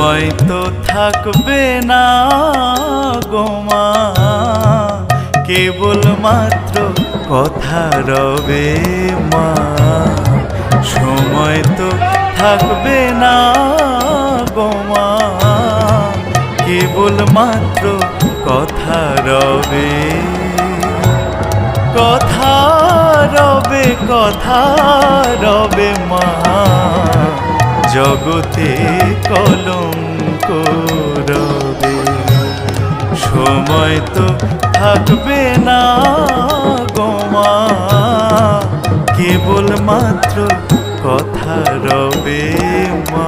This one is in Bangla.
সময় তো থাকবে না গো মা, কেবল মাত্র কথা রবে মা। সময় তো থাকবে না গো মা, কেবল মাত্র কথা রবে। কথা রবে, কথা রবে মা, জগতে কলঙ্ক রবে। সময় তো থাকবে না গো মা, কেবল মাত্র কথা রবে মা।